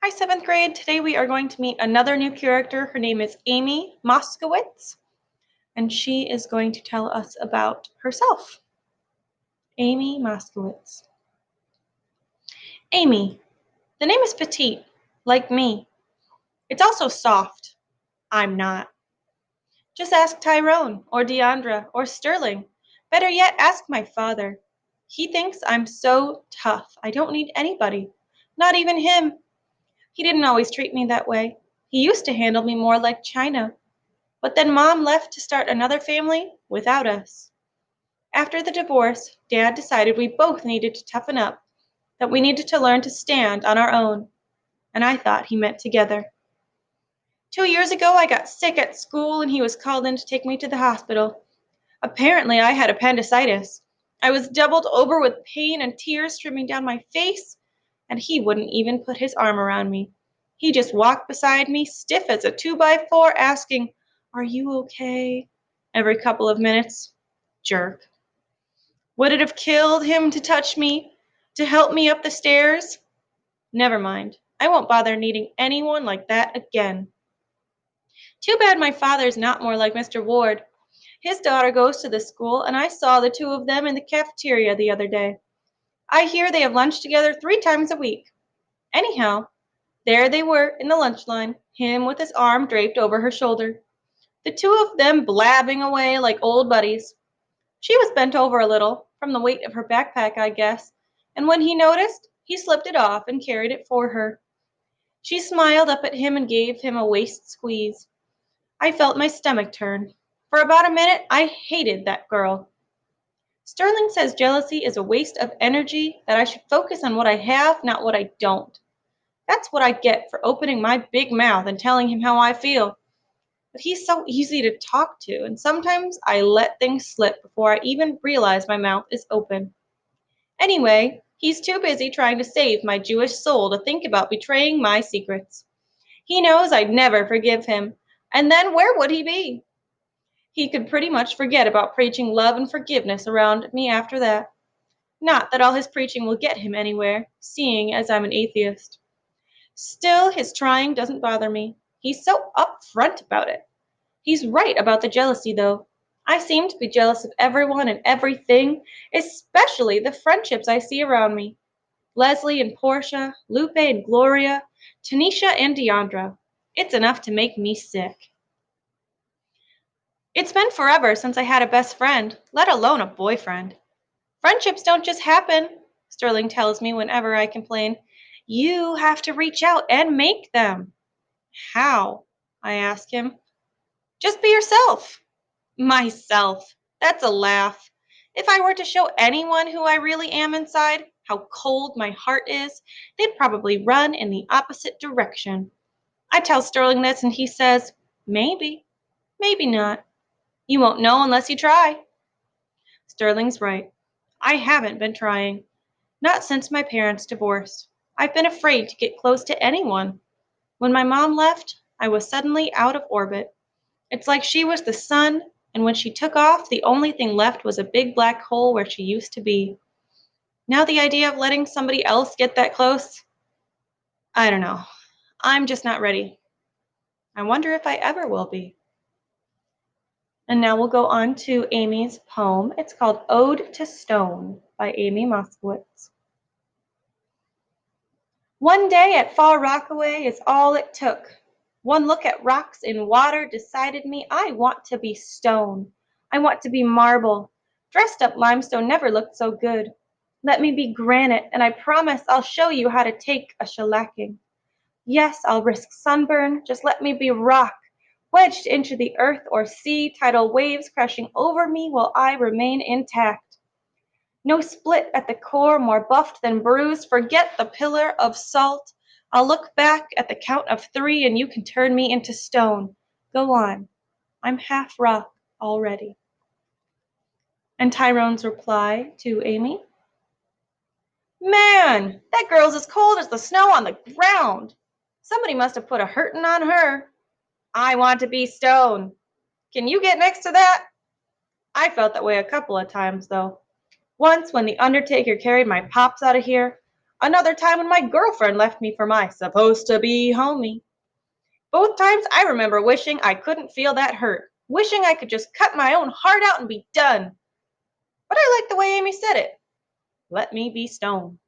Hi, seventh grade. Today we are going to meet another new character. Her name is Amy Moscowitz, and she is going to tell us about herself. Amy Moscowitz. Amy. The name is petite, like me. It's also soft. I'm not. Just ask Tyrone, or Deandra, or Sterling. Better yet, ask my father. He thinks I'm so tough. I don't need anybody. Not even him. He didn't always treat me that way. He used to handle me more like China. But then Mom left to start another family without us. After the divorce, Dad decided we both needed to toughen up, that we needed to learn to stand on our own, and I thought he meant together. 2 years ago, I got sick at school and he was called in to take me to the hospital. Apparently, I had appendicitis. I was doubled over with pain and tears streaming down my face, and he wouldn't even put his arm around me. He just walked beside me, stiff as a 2x4, asking, "Are you okay?" every couple of minutes. Jerk. Would it have killed him to touch me, to help me up the stairs? Never mind. I won't bother needing anyone like that again. Too bad my father's not more like Mr. Ward. His daughter goes to this school, and I saw the two of them in the cafeteria the other day. I hear they have lunch together 3 times a week. Anyhow, there they were in the lunch line, him with his arm draped over her shoulder. The two of them blabbing away like old buddies. She was bent over a little, from the weight of her backpack, I guess, and when he noticed, he slipped it off and carried it for her. She smiled up at him and gave him a waist squeeze. I felt my stomach turn. For about a minute, I hated that girl. Sterling says jealousy is a waste of energy, that I should focus on what I have, not what I don't. That's what I get for opening my big mouth and telling him how I feel. But he's so easy to talk to, and sometimes I let things slip before I even realize my mouth is open. Anyway, he's too busy trying to save my Jewish soul to think about betraying my secrets. He knows I'd never forgive him, and then where would he be? He could pretty much forget about preaching love and forgiveness around me after that. Not that all his preaching will get him anywhere, seeing as I'm an atheist. Still, his trying doesn't bother me. He's so upfront about it. He's right about the jealousy, though. I seem to be jealous of everyone and everything, especially the friendships I see around me. Leslie and Portia, Lupe and Gloria, Tanisha and Deandra. It's enough to make me sick. It's been forever since I had a best friend, let alone a boyfriend. Friendships don't just happen, Sterling tells me whenever I complain. You have to reach out and make them. How? I ask him. Just be yourself. Myself. That's a laugh. If I were to show anyone who I really am inside, how cold my heart is, they'd probably run in the opposite direction. I tell Sterling this, and he says, maybe, maybe not. You won't know unless you try. Sterling's right. I haven't been trying. Not since my parents' divorce. I've been afraid to get close to anyone. When my mom left, I was suddenly out of orbit. It's like she was the sun, and when she took off, the only thing left was a big black hole where she used to be. Now the idea of letting somebody else get that close, I don't know. I'm just not ready. I wonder if I ever will be. And now we'll go on to Amy's poem. It's called Ode to Stone by Amy Moskowitz. One day at Far Rockaway is all it took. One look at rocks in water decided me I want to be stone. I want to be marble. Dressed up limestone never looked so good. Let me be granite, and I promise I'll show you how to take a shellacking. Yes, I'll risk sunburn, just let me be rock, wedged into the earth or sea, tidal waves crashing over me while I remain intact. No split at the core, more buffed than bruised. Forget the pillar of salt. I'll look back at the count of 3 and you can turn me into stone. Go on. I'm half rock already. And Tyrone's reply to Amy? Man, that girl's as cold as the snow on the ground. Somebody must have put a hurtin' on her. I want to be stone. Can you get next to that? I felt that way a couple of times, though. Once, when the undertaker carried my pops out of here, Another time when my girlfriend left me for my supposed to be homie. Both times I remember wishing I couldn't feel that hurt, wishing I could just cut my own heart out and be done. But I like the way Amy said it. Let me be stone.